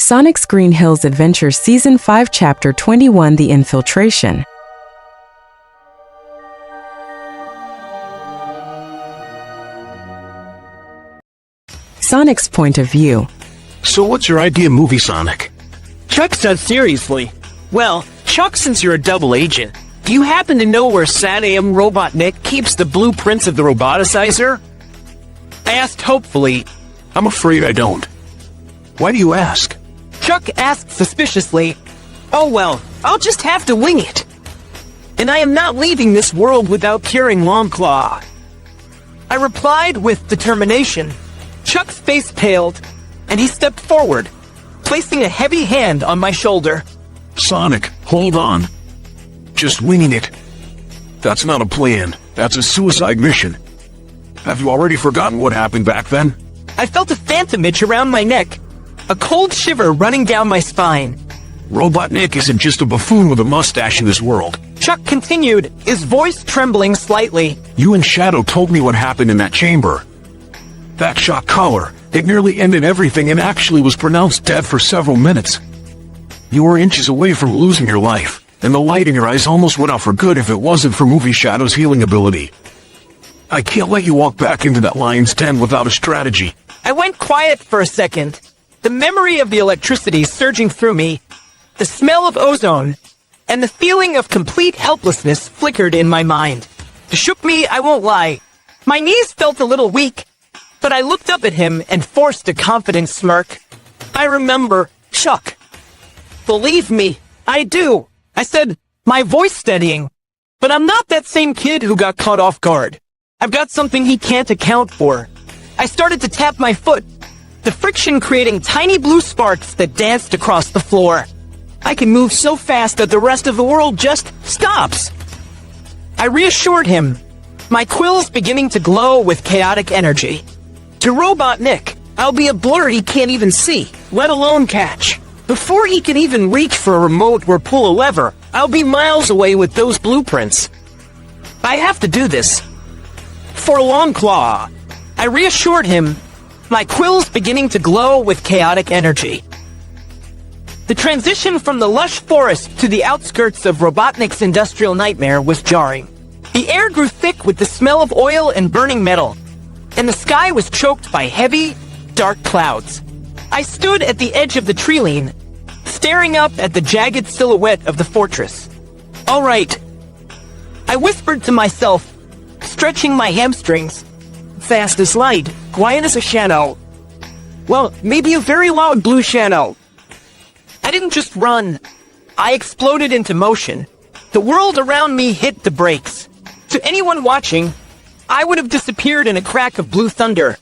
Sonic's Green Hills Adventure Season 5 Chapter 21 The Infiltration. Sonic's point of view. So what's your idea movie, Sonic? Chuck said seriously. Well, Chuck, since you're a double agent, do you happen to know where Sad AM Robot Nick keeps the blueprints of the roboticizer? I asked hopefully. I'm afraid I don't. Why do you ask? Chuck asked suspiciously. Oh well, I'll just have to wing it. And I am not leaving this world without curing Longclaw. I replied with determination. Chuck's face paled, and he stepped forward, placing a heavy hand on my shoulder. Sonic, hold on. Just winging it. That's not a plan. That's a suicide mission. Have you already forgotten what happened back then? I felt a phantom itch around my neck, a cold shiver running down my spine. Robot Nick isn't just a buffoon with a mustache in this world. Chuck continued, his voice trembling slightly. You and Shadow told me what happened in that chamber. That shot caller, it nearly ended everything and actually was pronounced dead for several minutes. You were inches away from losing your life, and the light in your eyes almost went out for good if it wasn't for Movie Shadow's healing ability. I can't let you walk back into that lion's den without a strategy. I went quiet for a second. The memory of the electricity surging through me, the smell of ozone, and the feeling of complete helplessness flickered in my mind. It shook me, I won't lie. My knees felt a little weak, but I looked up at him and forced a confident smirk. I remember, Chuck. Believe me, I do. I said, my voice steadying. But I'm not that same kid who got caught off guard. I've got something he can't account for. I started to tap my foot, the friction creating tiny blue sparks that danced across the floor. I can move so fast that the rest of the world just stops. I reassured him, my quills beginning to glow with chaotic energy. To Robot Nick, I'll be a blur he can't even see, let alone catch. Before he can even reach for a remote or pull a lever, I'll be miles away with those blueprints. I have to do this. For Longclaw, I reassured him, my quills beginning to glow with chaotic energy. The transition from the lush forest to the outskirts of Robotnik's industrial nightmare was jarring. The air grew thick with the smell of oil and burning metal, and the sky was choked by heavy, dark clouds. I stood at the edge of the tree line, staring up at the jagged silhouette of the fortress. All right, I whispered to myself, stretching my hamstrings. Fast as light, quiet as a shadow. Well, maybe a very loud blue shadow. I didn't just run. I exploded into motion. The world around me hit the brakes. To anyone watching, I would have disappeared in a crack of blue thunder.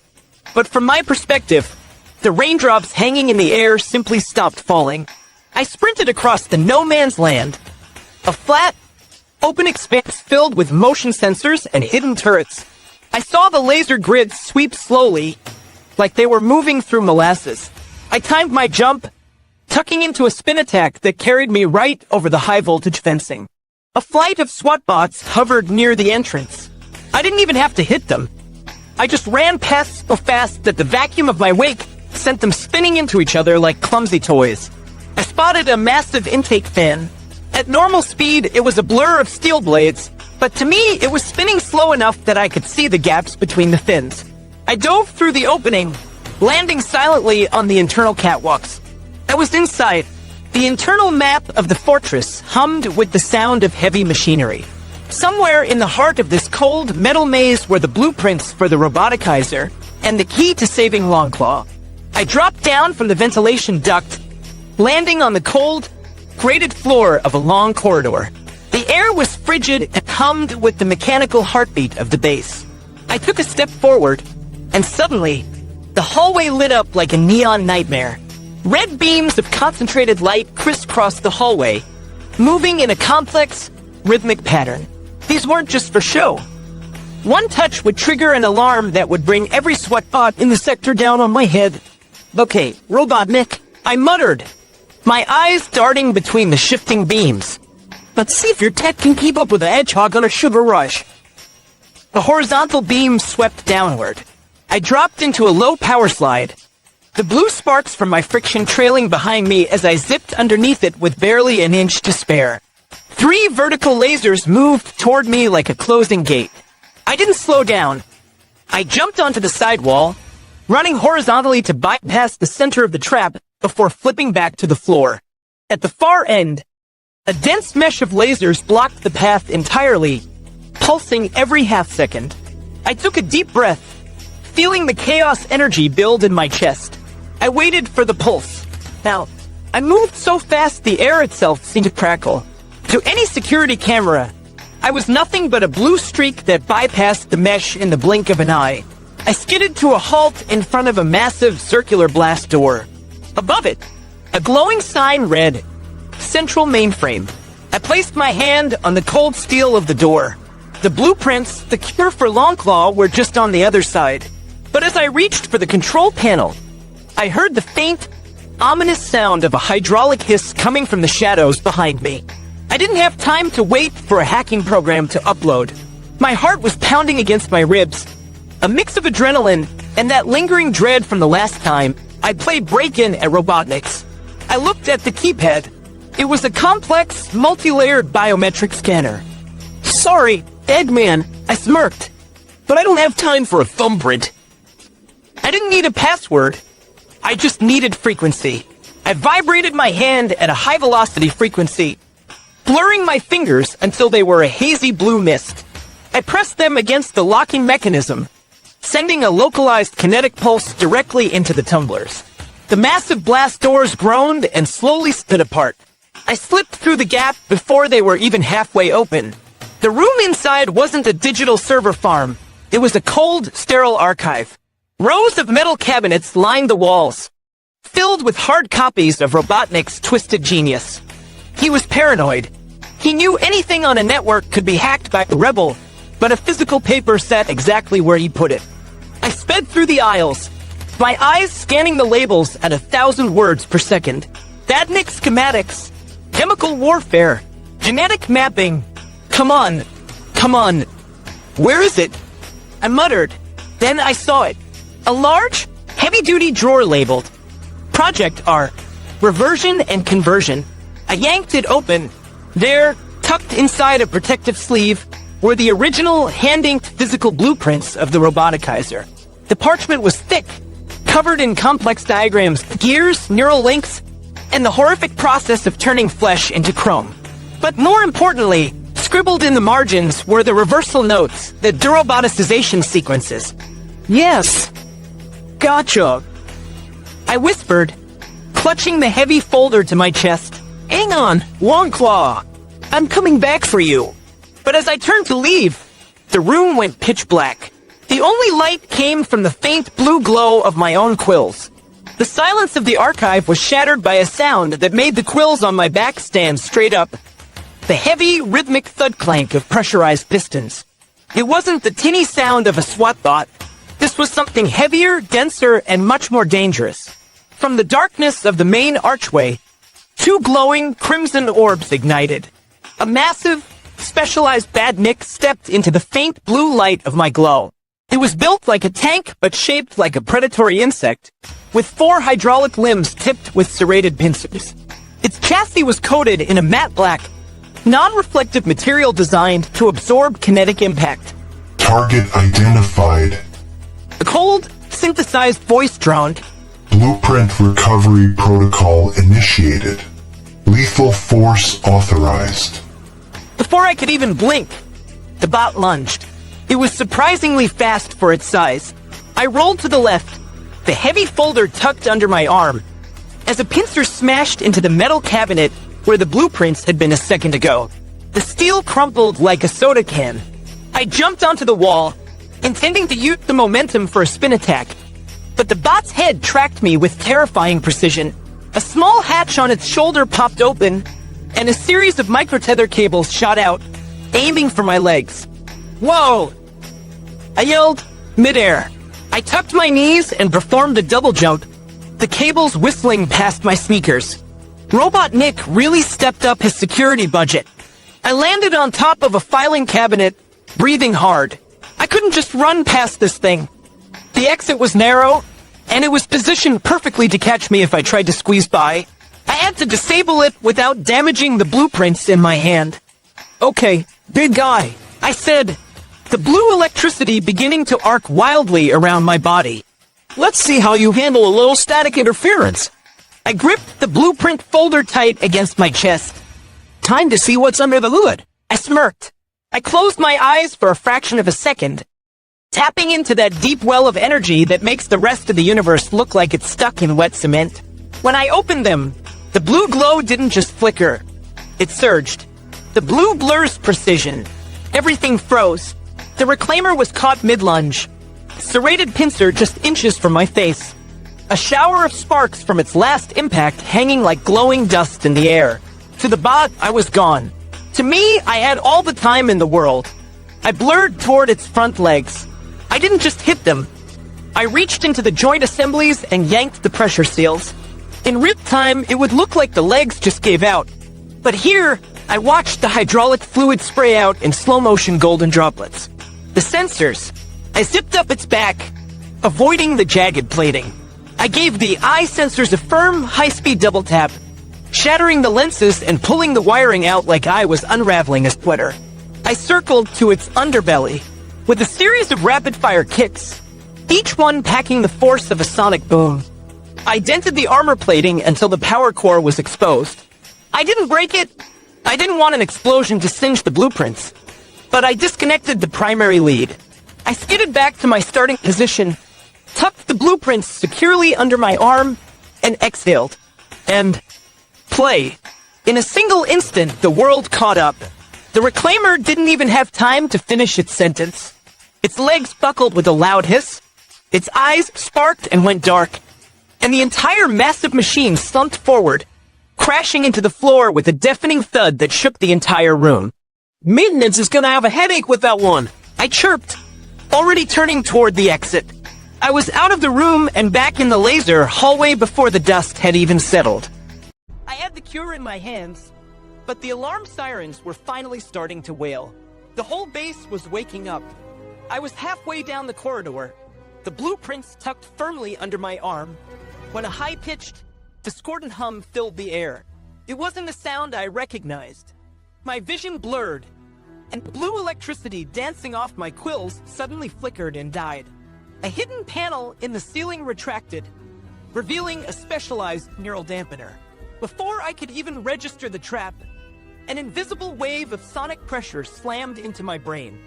But from my perspective, the raindrops hanging in the air simply stopped falling. I sprinted across the no man's land. A flat, open expanse filled with motion sensors and hidden turrets. I saw the laser grids sweep slowly, like they were moving through molasses. I timed my jump, tucking into a spin attack that carried me right over the high-voltage fencing. A flight of SWAT bots hovered near the entrance. I didn't even have to hit them. I just ran past so fast that the vacuum of my wake sent them spinning into each other like clumsy toys. I spotted a massive intake fan. At normal speed, it was a blur of steel blades, but to me, it was spinning slow enough that I could see the gaps between the fins. I dove through the opening, landing silently on the internal catwalks. I was inside. The internal map of the fortress hummed with the sound of heavy machinery. Somewhere in the heart of this cold metal maze were the blueprints for the roboticizer and the key to saving Longclaw. I dropped down from the ventilation duct, landing on the cold, grated floor of a long corridor. The air was frigid and hummed with the mechanical heartbeat of the base. I took a step forward, and suddenly, the hallway lit up like a neon nightmare. Red beams of concentrated light crisscrossed the hallway, moving in a complex, rhythmic pattern. These weren't just for show. One touch would trigger an alarm that would bring every SWAT bot in the sector down on my head. Okay, Robot Nick, I muttered, my eyes darting between the shifting beams. Let's see if your tech can keep up with a hedgehog on a sugar rush. The horizontal beam swept downward. I dropped into a low power slide, the blue sparks from my friction trailing behind me as I zipped underneath it with barely an inch to spare. 3 vertical lasers moved toward me like a closing gate. I didn't slow down. I jumped onto the sidewall, running horizontally to bypass the center of the trap before flipping back to the floor. At the far end, a dense mesh of lasers blocked the path entirely, pulsing every half second. I took a deep breath, feeling the chaos energy build in my chest. I waited for the pulse. Now, I moved so fast the air itself seemed to crackle. To any security camera, I was nothing but a blue streak that bypassed the mesh in the blink of an eye. I skidded to a halt in front of a massive circular blast door. Above it, a glowing sign read, Central Mainframe. I placed my hand on the cold steel of the door. The blueprints, the cure for Longclaw, were just on the other side. But as I reached for the control panel, I heard the faint, ominous sound of a hydraulic hiss coming from the shadows behind me. I didn't have time to wait for a hacking program to upload. My heart was pounding against my ribs. A mix of adrenaline and that lingering dread from the last time I played break-in at Robotnik's. I looked at the keypad. It was a complex, multi-layered biometric scanner. Sorry, Eggman, I smirked. But I don't have time for a thumbprint. I didn't need a password. I just needed frequency. I vibrated my hand at a high-velocity frequency, blurring my fingers until they were a hazy blue mist. I pressed them against the locking mechanism, sending a localized kinetic pulse directly into the tumblers. The massive blast doors groaned and slowly stood apart. I slipped through the gap before they were even halfway open. The room inside wasn't a digital server farm. It was a cold, sterile archive. Rows of metal cabinets lined the walls, filled with hard copies of Robotnik's twisted genius. He was paranoid. He knew anything on a network could be hacked by a rebel, but a physical paper sat exactly where he put it. I sped through the aisles, my eyes scanning the labels at 1,000 words per second. Badnik schematics, chemical warfare, genetic mapping. Come on, come on. Where is it? I muttered. Then I saw it. A large, heavy-duty drawer labeled Project R, Reversion and Conversion. I yanked it open. There, tucked inside a protective sleeve, were the original hand-inked physical blueprints of the Roboticizer. The parchment was thick, covered in complex diagrams, gears, neural links, and the horrific process of turning flesh into chrome. But more importantly, scribbled in the margins were the reversal notes, the deroboticization sequences. Yes. Gotcha. I whispered, clutching the heavy folder to my chest. Hang on, Longclaw. I'm coming back for you. But as I turned to leave, the room went pitch black. The only light came from the faint blue glow of my own quills. The silence of the archive was shattered by a sound that made the quills on my back stand straight up. The heavy, rhythmic thud clank of pressurized pistons. It wasn't the tinny sound of a SWAT bot. This was something heavier, denser, and much more dangerous. From the darkness of the main archway, 2 glowing crimson orbs ignited. A massive, specialized badnik stepped into the faint blue light of my glow. It was built like a tank, but shaped like a predatory insect, with 4 hydraulic limbs tipped with serrated pincers. Its chassis was coated in a matte black, non-reflective material designed to absorb kinetic impact. Target identified. A cold, synthesized voice droned. Blueprint recovery protocol initiated. Lethal force authorized. Before I could even blink, the bot lunged. It was surprisingly fast for its size. I rolled to the left, the heavy folder tucked under my arm, as a pincer smashed into the metal cabinet where the blueprints had been a second ago. The steel crumpled like a soda can. I jumped onto the wall, intending to use the momentum for a spin attack. But the bot's head tracked me with terrifying precision. A small hatch on its shoulder popped open, and a series of microtether cables shot out, aiming for my legs. Whoa! I yelled, midair. I tucked my knees and performed a double jump, the cables whistling past my sneakers. Robotnik really stepped up his security budget. I landed on top of a filing cabinet, breathing hard. I couldn't just run past this thing. The exit was narrow, and it was positioned perfectly to catch me if I tried to squeeze by. I had to disable it without damaging the blueprints in my hand. Okay, big guy, I said, the blue electricity beginning to arc wildly around my body. Let's see how you handle a little static interference. I gripped the blueprint folder tight against my chest. Time to see what's under the hood. I smirked. I closed my eyes for a fraction of a second, tapping into that deep well of energy that makes the rest of the universe look like it's stuck in wet cement. When I opened them, the blue glow didn't just flicker. It surged. The blue blur's precision. Everything froze. The reclaimer was caught mid-lunge. Serrated pincer just inches from my face. A shower of sparks from its last impact hanging like glowing dust in the air. To the bot, I was gone. To me, I had all the time in the world. I blurred toward its front legs. I didn't just hit them. I reached into the joint assemblies and yanked the pressure seals. In real time, it would look like the legs just gave out. But here, I watched the hydraulic fluid spray out in slow-motion golden droplets. The sensors. I zipped up its back, avoiding the jagged plating. I gave the eye sensors a firm, high-speed double tap, shattering the lenses and pulling the wiring out like I was unraveling a sweater. I circled to its underbelly with a series of rapid-fire kicks, each one packing the force of a sonic boom. I dented the armor plating until the power core was exposed. I didn't break it. I didn't want an explosion to singe the blueprints, but I disconnected the primary lead. I skidded back to my starting position, tucked the blueprints securely under my arm, and exhaled. And play. In a single instant, the world caught up. The reclaimer didn't even have time to finish its sentence. Its legs buckled with a loud hiss. Its eyes sparked and went dark. And the entire massive machine slumped forward, crashing into the floor with a deafening thud that shook the entire room. Maintenance is gonna have a headache with that one. I chirped, already turning toward the exit. I was out of the room and back in the laser hallway before the dust had even settled. I had the cure in my hands, but the alarm sirens were finally starting to wail. The whole base was waking up. I was halfway down the corridor, the blueprints tucked firmly under my arm, when a high-pitched, discordant hum filled the air. It wasn't a sound I recognized. My vision blurred, and blue electricity dancing off my quills suddenly flickered and died. A hidden panel in the ceiling retracted, revealing a specialized neural dampener. Before I could even register the trap, an invisible wave of sonic pressure slammed into my brain.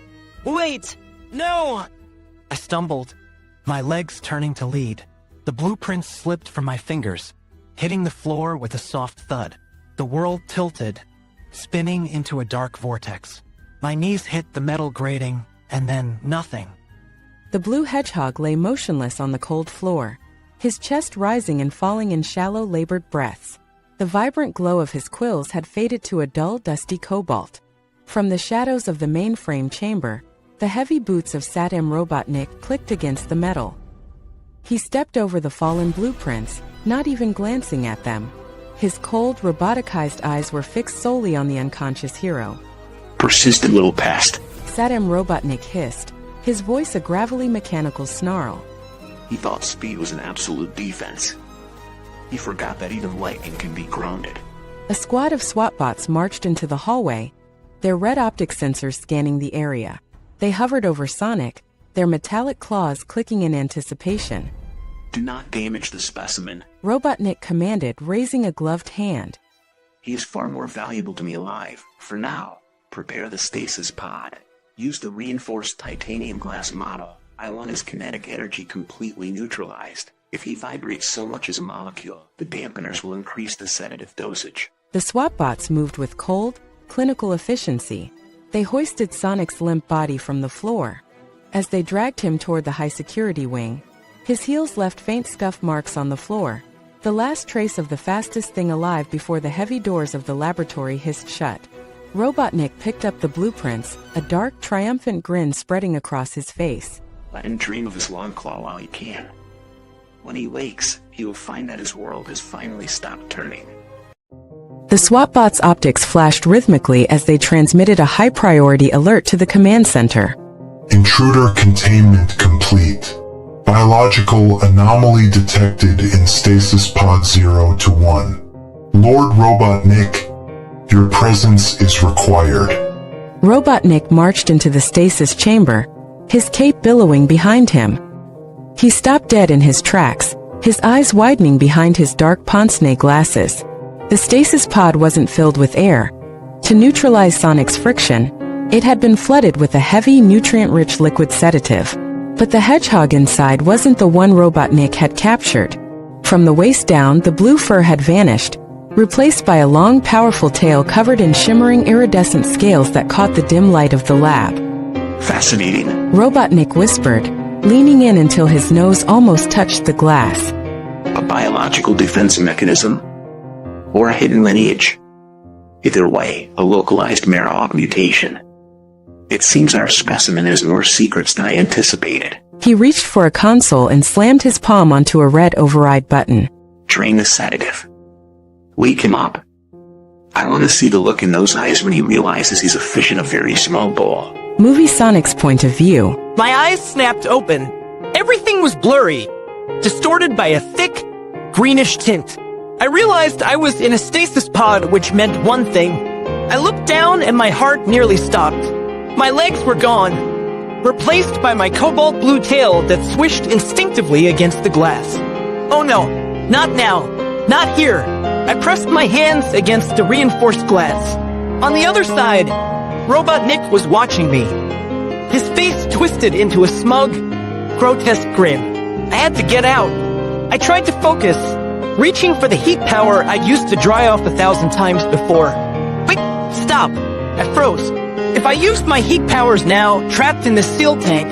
Wait! No! I stumbled, my legs turning to lead. The blueprints slipped from my fingers, hitting the floor with a soft thud. The world tilted, spinning into a dark vortex. My knees hit the metal grating, and then nothing. The blue hedgehog lay motionless on the cold floor, his chest rising and falling in shallow, labored breaths. The vibrant glow of his quills had faded to a dull, dusty cobalt. From the shadows of the mainframe chamber, the heavy boots of Saddam Robotnik clicked against the metal. He stepped over the fallen blueprints, not even glancing at them. His cold, roboticized eyes were fixed solely on the unconscious hero. Persistent little pest. Saddam Robotnik hissed, his voice a gravelly mechanical snarl. He thought speed was an absolute defense. He forgot that even lightning can be grounded. A squad of SWAT bots marched into the hallway, their red optic sensors scanning the area. They hovered over Sonic, their metallic claws clicking in anticipation. Do not damage the specimen, Robotnik commanded, raising a gloved hand. He is far more valuable to me alive. For now, prepare the stasis pod. Use the reinforced titanium glass model. I want his kinetic energy completely neutralized. If he vibrates so much as a molecule, the dampeners will increase the sedative dosage. The SWAT bots moved with cold, clinical efficiency. They hoisted Sonic's limp body from the floor. As they dragged him toward the high-security wing, his heels left faint scuff marks on the floor, the last trace of the fastest thing alive before the heavy doors of the laboratory hissed shut. Robotnik picked up the blueprints, a dark, triumphant grin spreading across his face. Let him dream of his long claw while he can. When he wakes, he will find that his world has finally stopped turning. The SWAT bots' optics flashed rhythmically as they transmitted a high-priority alert to the command center. Intruder containment complete. Biological anomaly detected in stasis pod 0 to 1. Lord Robotnik, your presence is required. Robotnik marched into the stasis chamber, his cape billowing behind him. He stopped dead in his tracks, his eyes widening behind his dark pince-nez glasses. The stasis pod wasn't filled with air. To neutralize Sonic's friction, it had been flooded with a heavy, nutrient-rich liquid sedative. But the hedgehog inside wasn't the one Robotnik had captured. From the waist down, the blue fur had vanished, replaced by a long, powerful tail covered in shimmering iridescent scales that caught the dim light of the lab. Fascinating. Robotnik whispered, leaning in until his nose almost touched the glass. A biological defense mechanism? Or a hidden lineage? Either way, a localized Marog mutation. It seems our specimen has more secrets than I anticipated. He reached for a console and slammed his palm onto a red override button. Drain the sedative. Wake him up. I want to see the look in those eyes when he realizes he's a fish in a very small bowl. Movie Sonic's point of view. My eyes snapped open. Everything was blurry, distorted by a thick, greenish tint. I realized I was in a stasis pod, which meant one thing. I looked down and my heart nearly stopped. My legs were gone, replaced by my cobalt blue tail that swished instinctively against the glass. Oh no, not now, not here. I pressed my hands against the reinforced glass. On the other side, Robotnik was watching me. His face twisted into a smug, grotesque grin. I had to get out. I tried to focus, reaching for the heat power I'd used to dry off 1,000 times before. Wait, stop! I froze. If I used my heat powers now, trapped in the seal tank,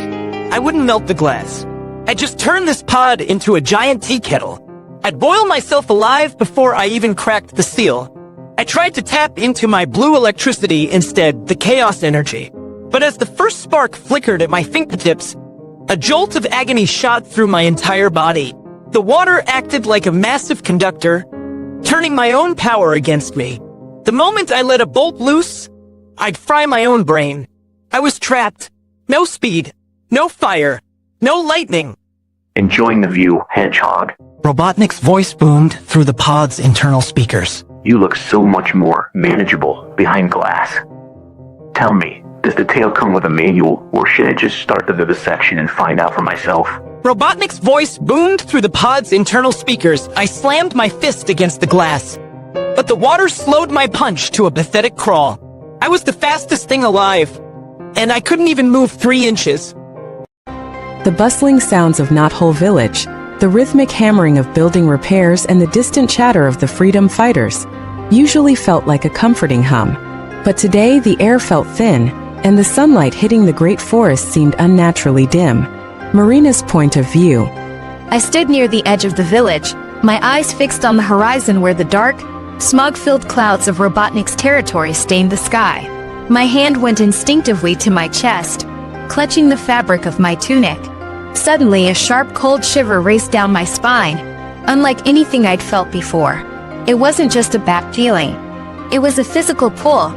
I wouldn't melt the glass. I'd just turn this pod into a giant tea kettle. I'd boil myself alive before I even cracked the seal. I tried to tap into my blue electricity instead, the chaos energy. But as the first spark flickered at my fingertips, a jolt of agony shot through my entire body. The water acted like a massive conductor, turning my own power against me. The moment I let a bolt loose, I'd fry my own brain. I was trapped. No speed, no fire, no lightning. Enjoying the view, Hedgehog. Robotnik's voice boomed through the pod's internal speakers. You look so much more manageable behind glass. Tell me, does the tail come with a manual, or should I just start the vivisection and find out for myself? Robotnik's voice boomed through the pod's internal speakers. I slammed my fist against the glass. But the water slowed my punch to a pathetic crawl. I was the fastest thing alive, and I couldn't even move 3 inches. The bustling sounds of Knothole Village, the rhythmic hammering of building repairs, and the distant chatter of the freedom fighters usually felt like a comforting hum. But today the air felt thin, and the sunlight hitting the great forest seemed unnaturally dim. Marina's point of view. I stood near the edge of the village, my eyes fixed on the horizon where the dark, smog-filled clouds of Robotnik's territory stained the sky. My hand went instinctively to my chest, clutching the fabric of my tunic. Suddenly, a sharp cold shiver raced down my spine, unlike anything I'd felt before. It wasn't just a bad feeling. It was a physical pull,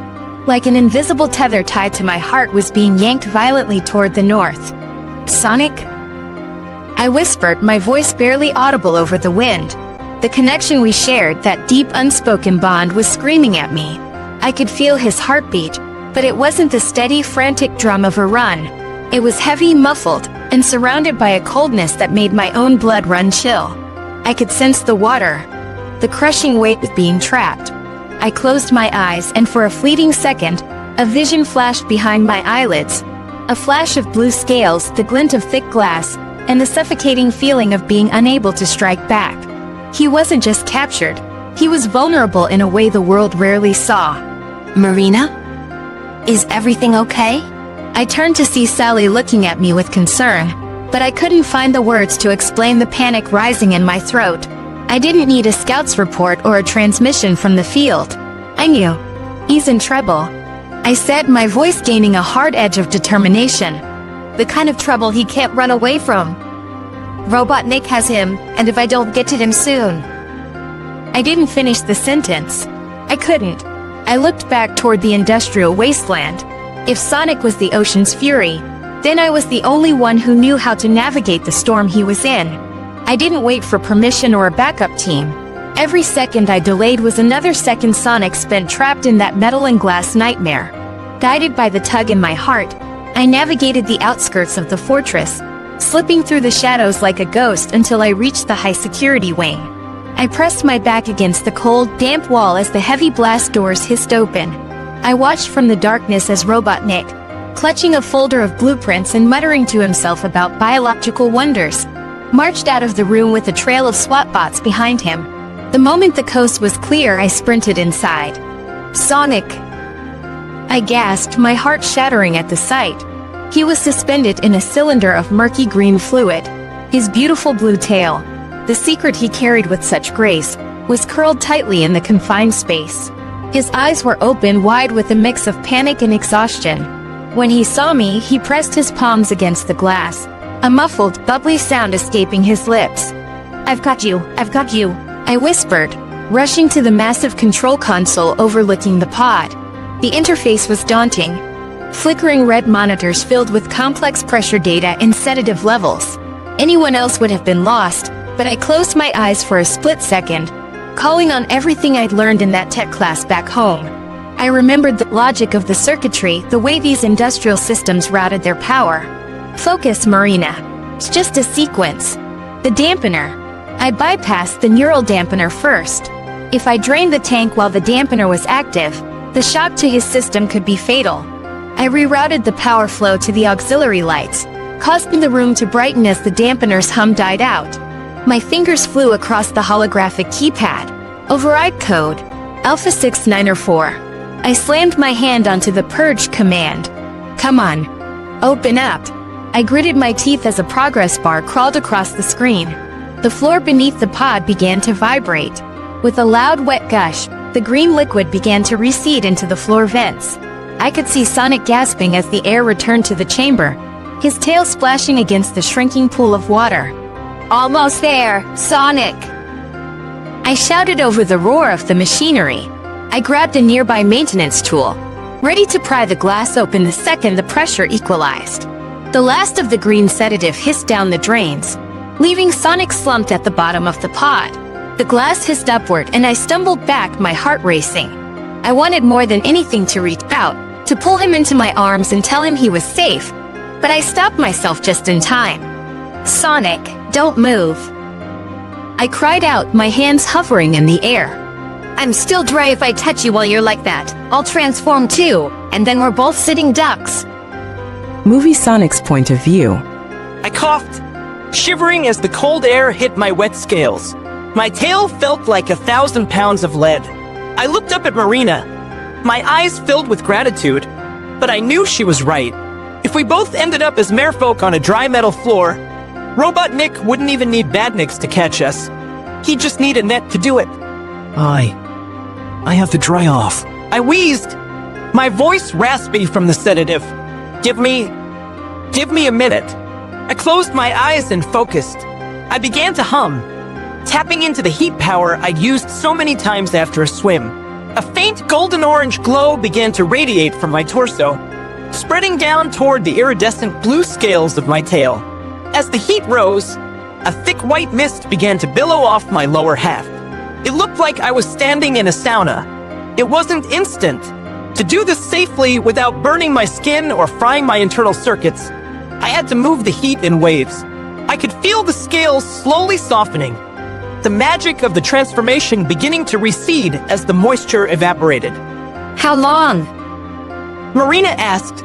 like an invisible tether tied to my heart was being yanked violently toward the north. Sonic? I whispered, my voice barely audible over the wind. The connection we shared, that deep unspoken bond, was screaming at me. I could feel his heartbeat, but it wasn't the steady, frantic drum of a run. It was heavy, muffled, and surrounded by a coldness that made my own blood run chill. I could sense the water, the crushing weight of being trapped. I closed my eyes, and for a fleeting second, a vision flashed behind my eyelids. A flash of blue scales, the glint of thick glass, and the suffocating feeling of being unable to strike back. He wasn't just captured. He was vulnerable in a way the world rarely saw. Marina? Is everything okay? I turned to see Sally looking at me with concern, but I couldn't find the words to explain the panic rising in my throat. I didn't need a scout's report or a transmission from the field. I knew. He's in trouble. I said, my voice gaining a hard edge of determination. The kind of trouble he can't run away from. Robotnik has him, and if I don't get to him soon... I didn't finish the sentence. I couldn't. I looked back toward the industrial wasteland. If Sonic was the ocean's fury, Then I was the only one who knew how to navigate the storm he was in. I didn't wait for permission or a backup team. Every second I delayed was another second Sonic spent trapped in that metal and glass nightmare. Guided by the tug in my heart, I navigated the outskirts of the fortress, slipping through the shadows like a ghost until I reached the high-security wing. I pressed my back against the cold, damp wall as the heavy blast doors hissed open. I watched from the darkness as Robot Nick, clutching a folder of blueprints and muttering to himself about biological wonders, marched out of the room with a trail of SWAT bots behind him. The moment the coast was clear, I sprinted inside. Sonic! I gasped, my heart shattering at the sight. He was suspended in a cylinder of murky green fluid. His beautiful blue tail, the secret he carried with such grace, was curled tightly in the confined space. His eyes were open wide with a mix of panic and exhaustion. When he saw me, he pressed his palms against the glass, a muffled, bubbly sound escaping his lips. I've got you, I whispered, rushing to the massive control console overlooking the pod. The interface was daunting. Flickering red monitors filled with complex pressure data and sedative levels. Anyone else would have been lost, but I closed my eyes for a split second, calling on everything I'd learned in that tech class back home. I remembered the logic of the circuitry, the way these industrial systems routed their power. Focus, Marina. It's just a sequence. The dampener. I bypassed the neural dampener first. If I drained the tank while the dampener was active, the shock to his system could be fatal. I rerouted the power flow to the auxiliary lights, causing the room to brighten as the dampener's hum died out. My fingers flew across the holographic keypad. Override code, Alpha 6904. I slammed my hand onto the purge command. Come on. Open up. I gritted my teeth as a progress bar crawled across the screen. The floor beneath the pod began to vibrate. With a loud wet gush, the green liquid began to recede into the floor vents. I could see Sonic gasping as the air returned to the chamber, his tail splashing against the shrinking pool of water. Almost there, Sonic! I shouted over the roar of the machinery. I grabbed a nearby maintenance tool, ready to pry the glass open the second the pressure equalized. The last of the green sedative hissed down the drains, leaving Sonic slumped at the bottom of the pod. The glass hissed upward and I stumbled back, my heart racing. I wanted more than anything to reach out, to pull him into my arms and tell him he was safe, but I stopped myself just in time. Sonic, don't move. I cried out, my hands hovering in the air. I'm still dry if I touch you while you're like that. I'll transform too, and then we're both sitting ducks. Movie Sonic's point of view. I coughed, shivering as the cold air hit my wet scales. My tail felt like 1,000 pounds of lead. I looked up at Marina, my eyes filled with gratitude, but I knew she was right. If we both ended up as merfolk on a dry metal floor, Robot Nick wouldn't even need Badniks to catch us. He'd just need a net to do it. I have to dry off. I wheezed, my voice raspy from the sedative. Give me a minute. I closed my eyes and focused. I began to hum, tapping into the heat power I'd used so many times after a swim. A faint golden-orange glow began to radiate from my torso, spreading down toward the iridescent blue scales of my tail. As the heat rose, a thick white mist began to billow off my lower half. It looked like I was standing in a sauna. It wasn't instant. To do this safely without burning my skin or frying my internal circuits, I had to move the heat in waves. I could feel the scales slowly softening, the magic of the transformation beginning to recede as the moisture evaporated. How long? Marina asked,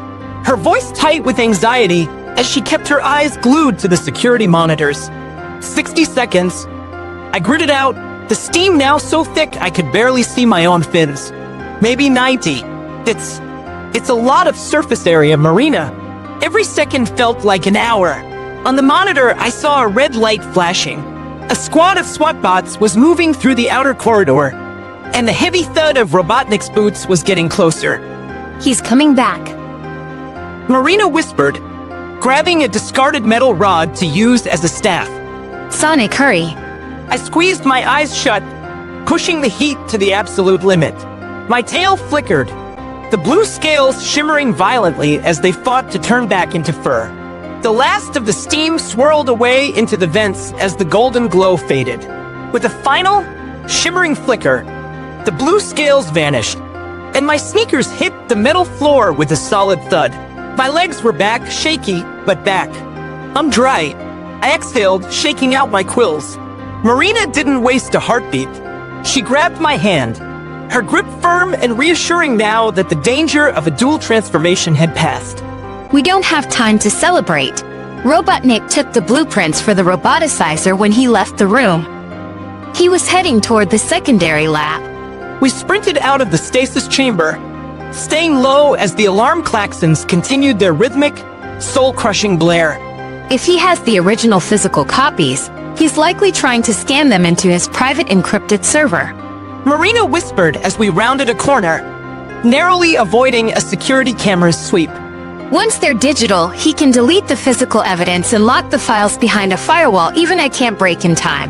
her voice tight with anxiety as she kept her eyes glued to the security monitors. 60 seconds. I gritted out, the steam now so thick I could barely see my own fins. Maybe 90. It's a lot of surface area, Marina. Every second felt like an hour. On the monitor, I saw a red light flashing. A squad of SWAT bots was moving through the outer corridor, and the heavy thud of Robotnik's boots was getting closer. He's coming back. Marina whispered, grabbing a discarded metal rod to use as a staff. Sonic, hurry. I squeezed my eyes shut, pushing the heat to the absolute limit. My tail flickered, the blue scales shimmering violently as they fought to turn back into fur. The last of the steam swirled away into the vents as the golden glow faded. With a final, shimmering flicker, the blue scales vanished, and my sneakers hit the metal floor with a solid thud. My legs were back, shaky, but back. I'm dry. I exhaled, shaking out my quills. Marina didn't waste a heartbeat. She grabbed my hand, her grip firm and reassuring now that the danger of a dual transformation had passed. We don't have time to celebrate. Robotnik took the blueprints for the roboticizer when he left the room. He was heading toward the secondary lab. We sprinted out of the stasis chamber, staying low as the alarm klaxons continued their rhythmic, soul-crushing blare. If he has the original physical copies, he's likely trying to scan them into his private encrypted server. Marina whispered as we rounded a corner, narrowly avoiding a security camera's sweep. Once they're digital, he can delete the physical evidence and lock the files behind a firewall even I can't break in time.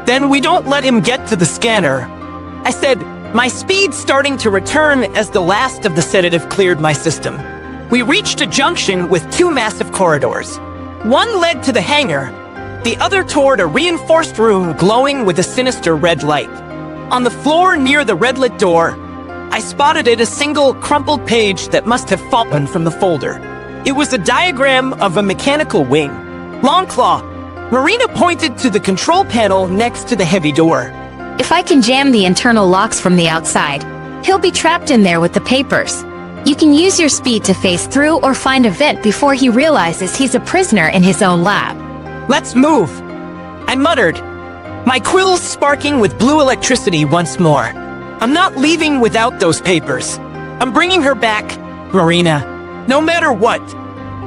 Then we don't let him get to the scanner. I said, my speed starting to return as the last of the sedative cleared my system. We reached a junction with two massive corridors. One led to the hangar, the other toward a reinforced room glowing with a sinister red light. On the floor near the red-lit door, I spotted a single crumpled page that must have fallen from the folder. It was a diagram of a mechanical wing. Longclaw. Marina pointed to the control panel next to the heavy door. If I can jam the internal locks from the outside, he'll be trapped in there with the papers. You can use your speed to phase through or find a vent before he realizes he's a prisoner in his own lab. Let's move, I muttered, my quills sparking with blue electricity once more. I'm not leaving without those papers. I'm bringing her back, Marina, no matter what.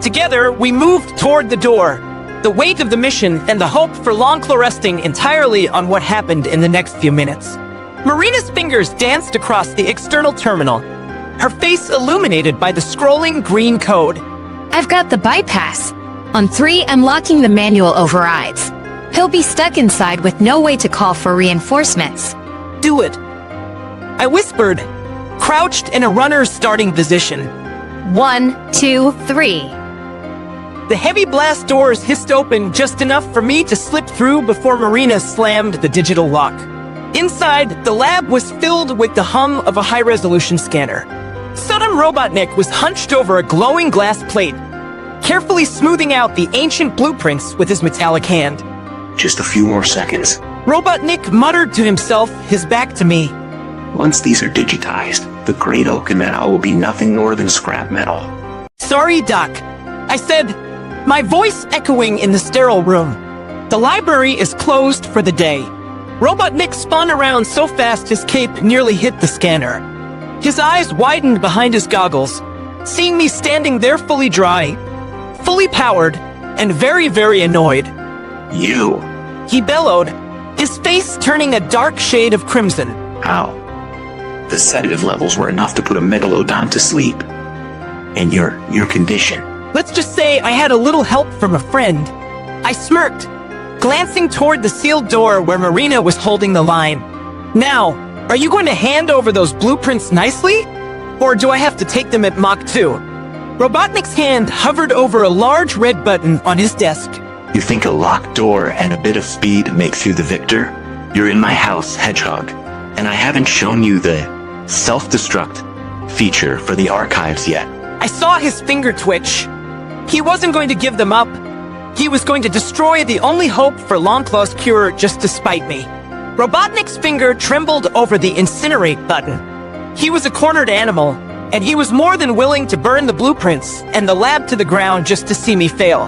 Together, we moved toward the door, the weight of the mission and the hope for Longclaw resting entirely on what happened in the next few minutes. Marina's fingers danced across the external terminal, her face illuminated by the scrolling green code. I've got the bypass. On 3, I'm locking the manual overrides. He'll be stuck inside with no way to call for reinforcements. Do it, I whispered, crouched in a runner's starting position. 1, 2, 3. The heavy blast doors hissed open just enough for me to slip through before Marina slammed the digital lock. Inside, the lab was filled with the hum of a high-resolution scanner. Sodom Robotnik was hunched over a glowing glass plate, carefully smoothing out the ancient blueprints with his metallic hand. Just a few more seconds. Robotnik muttered to himself, his back to me. Once these are digitized, the great oak and metal will be nothing more than scrap metal. Sorry, Doc, I said, my voice echoing in the sterile room. The library is closed for the day. Robotnik spun around so fast his cape nearly hit the scanner. His eyes widened behind his goggles, seeing me standing there fully dry, fully powered, and very, very annoyed. You! He bellowed, his face turning a dark shade of crimson. How? The sedative levels were enough to put a megalodon to sleep. And your condition. Let's just say I had a little help from a friend. I smirked, glancing toward the sealed door where Marina was holding the line. Now, are you going to hand over those blueprints nicely? Or do I have to take them at Mach 2? Robotnik's hand hovered over a large red button on his desk. You think a locked door and a bit of speed makes you the victor? You're in my house, Hedgehog, and I haven't shown you the self-destruct feature for the archives yet. I saw his finger twitch. He wasn't going to give them up. He was going to destroy the only hope for Longclaw's cure just to spite me. Robotnik's finger trembled over the incinerate button. He was a cornered animal, and he was more than willing to burn the blueprints and the lab to the ground just to see me fail.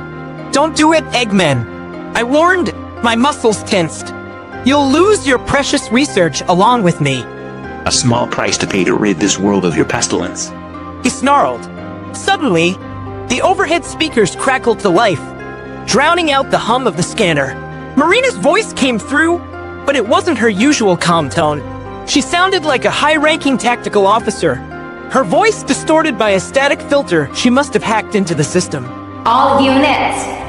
Don't do it, Eggman. I warned, my muscles tensed. You'll lose your precious research along with me. A small price to pay to rid this world of your pestilence. He snarled. Suddenly, the overhead speakers crackled to life, drowning out the hum of the scanner. Marina's voice came through, but it wasn't her usual calm tone. She sounded like a high-ranking tactical officer, her voice distorted by a static filter she must have hacked into the system. All units,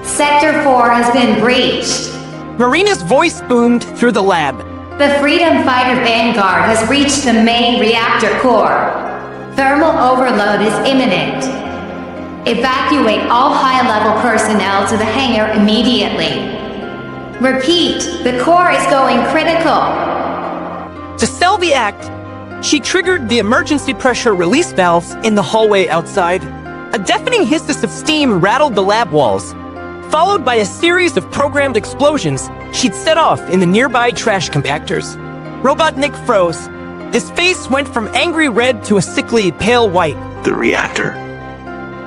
Sector 4 has been breached. Marina's voice boomed through the lab. The Freedom Fighter Vanguard has reached the main reactor core. Thermal overload is imminent. Evacuate all high-level personnel to the hangar immediately. Repeat, the core is going critical. To sell the act, she triggered the emergency pressure release valves in the hallway outside. A deafening hiss of steam rattled the lab walls, followed by a series of programmed explosions she'd set off in the nearby trash compactors. Robotnik froze. His face went from angry red to a sickly pale white. The reactor.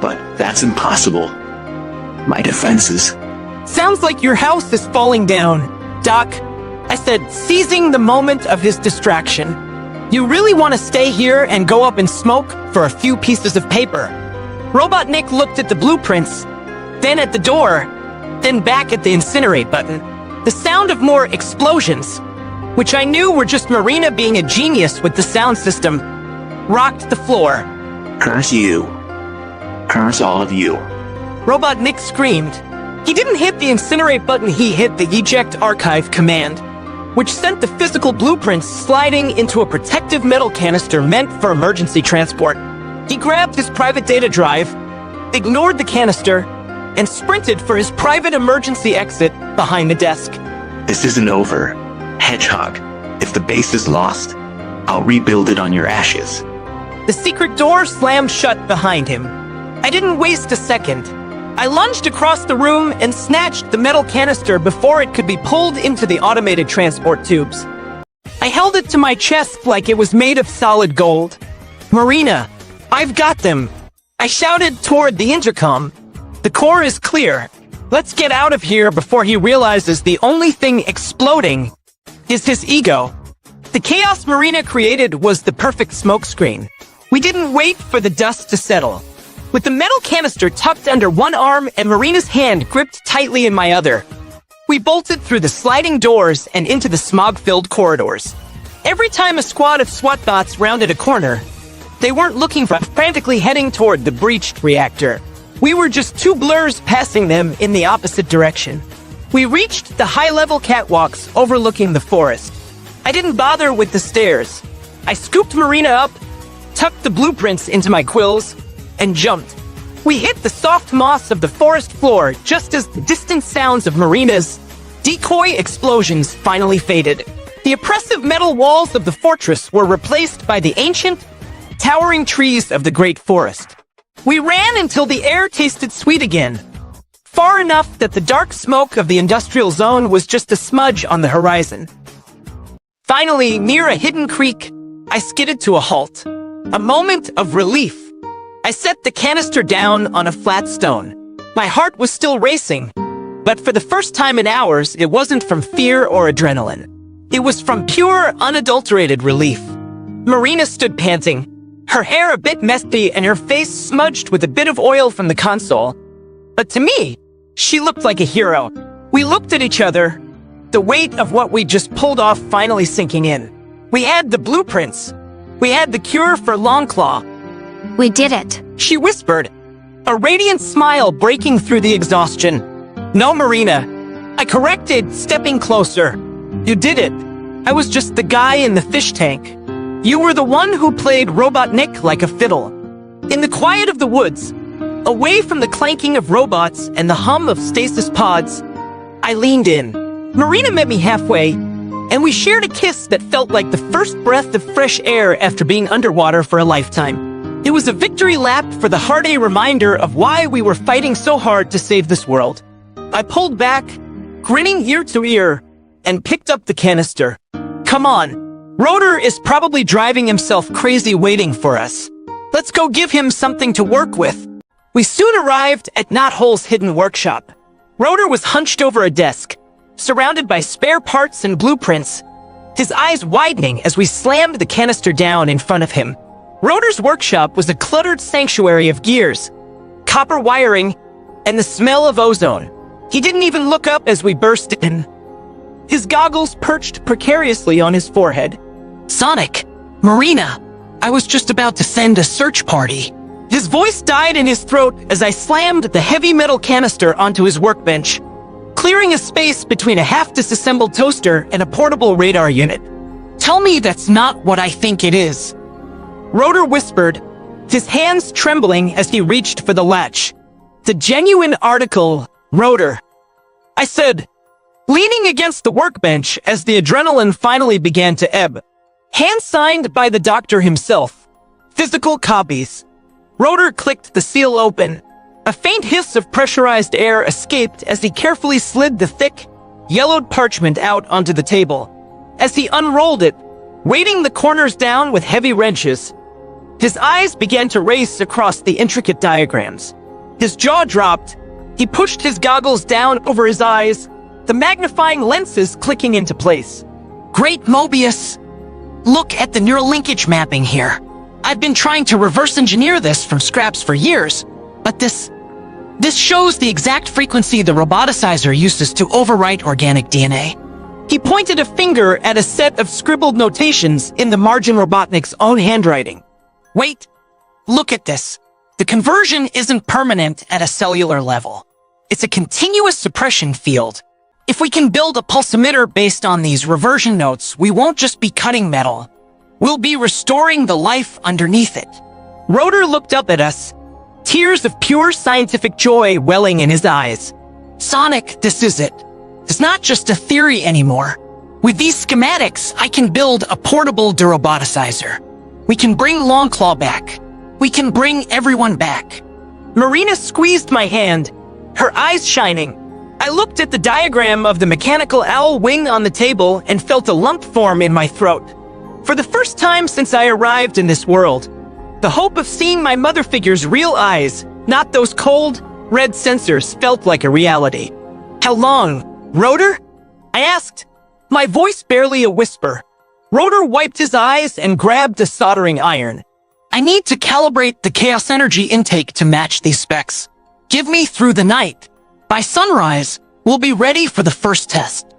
But that's impossible. My defenses. Sounds like your house is falling down, Doc. I said, seizing the moment of his distraction. You really want to stay here and go up in smoke for a few pieces of paper? Robotnik looked at the blueprints, then at the door, then back at the incinerate button. The sound of more explosions, which I knew were just Marina being a genius with the sound system, rocked the floor. Curse you. Curse all of you. Robotnik screamed. He didn't hit the incinerate button, he hit the eject archive command, which sent the physical blueprints sliding into a protective metal canister meant for emergency transport. He grabbed his private data drive, ignored the canister, and sprinted for his private emergency exit behind the desk. This isn't over. Hedgehog, if the base is lost, I'll rebuild it on your ashes. The secret door slammed shut behind him. I didn't waste a second. I lunged across the room and snatched the metal canister before it could be pulled into the automated transport tubes. I held it to my chest like it was made of solid gold. Marina, I've got them. I shouted toward the intercom. The core is clear. Let's get out of here before he realizes the only thing exploding is his ego. The chaos Marina created was the perfect smokescreen. We didn't wait for the dust to settle. With the metal canister tucked under one arm and Marina's hand gripped tightly in my other, we bolted through the sliding doors and into the smog-filled corridors. Every time a squad of SWAT bots rounded a corner, they weren't looking for frantically heading toward the breached reactor. We were just two blurs passing them in the opposite direction. We reached the high-level catwalks overlooking the forest. I didn't bother with the stairs. I scooped Marina up, tucked the blueprints into my quills, and jumped. We hit the soft moss of the forest floor just as the distant sounds of Marina's decoy explosions finally faded. The oppressive metal walls of the fortress were replaced by the ancient, towering trees of the great forest. We ran until the air tasted sweet again, far enough that the dark smoke of the industrial zone was just a smudge on the horizon. Finally, near a hidden creek, I skidded to a halt. A moment of relief. I set the canister down on a flat stone. My heart was still racing, but for the first time in hours, it wasn't from fear or adrenaline. It was from pure, unadulterated relief. Marina stood panting, her hair a bit messy and her face smudged with a bit of oil from the console. But to me, she looked like a hero. We looked at each other, the weight of what we just pulled off finally sinking in. We had the blueprints. We had the cure for Longclaw. We did it. She whispered, a radiant smile breaking through the exhaustion. No, Marina. I corrected, stepping closer. You did it. I was just the guy in the fish tank. You were the one who played Robotnik like a fiddle. In the quiet of the woods, away from the clanking of robots and the hum of stasis pods, I leaned in. Marina met me halfway, and we shared a kiss that felt like the first breath of fresh air after being underwater for a lifetime. It was a victory lap for the hearty reminder of why we were fighting so hard to save this world. I pulled back, grinning ear to ear, and picked up the canister. Come on. Rotor is probably driving himself crazy waiting for us. Let's go give him something to work with. We soon arrived at Knothole's hidden workshop. Rotor was hunched over a desk, surrounded by spare parts and blueprints, his eyes widening as we slammed the canister down in front of him. Rotor's workshop was a cluttered sanctuary of gears, copper wiring, and the smell of ozone. He didn't even look up as we burst in. His goggles perched precariously on his forehead. Sonic, Marina, I was just about to send a search party. His voice died in his throat as I slammed the heavy metal canister onto his workbench, clearing a space between a half-disassembled toaster and a portable radar unit. Tell me that's not what I think it is. Rotor whispered, his hands trembling as he reached for the latch. The genuine article, Rotor. I said, leaning against the workbench as the adrenaline finally began to ebb. Hand signed by the doctor himself. Physical copies. Rotor clicked the seal open. A faint hiss of pressurized air escaped as he carefully slid the thick, yellowed parchment out onto the table. As he unrolled it, weighting the corners down with heavy wrenches, his eyes began to race across the intricate diagrams. His jaw dropped. He pushed his goggles down over his eyes, the magnifying lenses clicking into place. Great Mobius! Look at the neural linkage mapping here. I've been trying to reverse engineer this from scraps for years, but this shows the exact frequency the roboticizer uses to overwrite organic DNA. He pointed a finger at a set of scribbled notations in the Margin Robotnik's own handwriting. Wait, look at this. The conversion isn't permanent at a cellular level. It's a continuous suppression field. If we can build a pulsimeter based on these reversion notes, we won't just be cutting metal. We'll be restoring the life underneath it. Rotor looked up at us, tears of pure scientific joy welling in his eyes. Sonic, this is it. It's not just a theory anymore. With these schematics, I can build a portable deroboticizer. We can bring Longclaw back. We can bring everyone back. Marina squeezed my hand, her eyes shining. I looked at the diagram of the mechanical owl wing on the table and felt a lump form in my throat. For the first time since I arrived in this world, the hope of seeing my mother figure's real eyes, not those cold, red sensors, felt like a reality. How long? Rotor? I asked, my voice barely a whisper. Rotor wiped his eyes and grabbed a soldering iron. I need to calibrate the chaos energy intake to match these specs. Give me through the night. By sunrise, we'll be ready for the first test.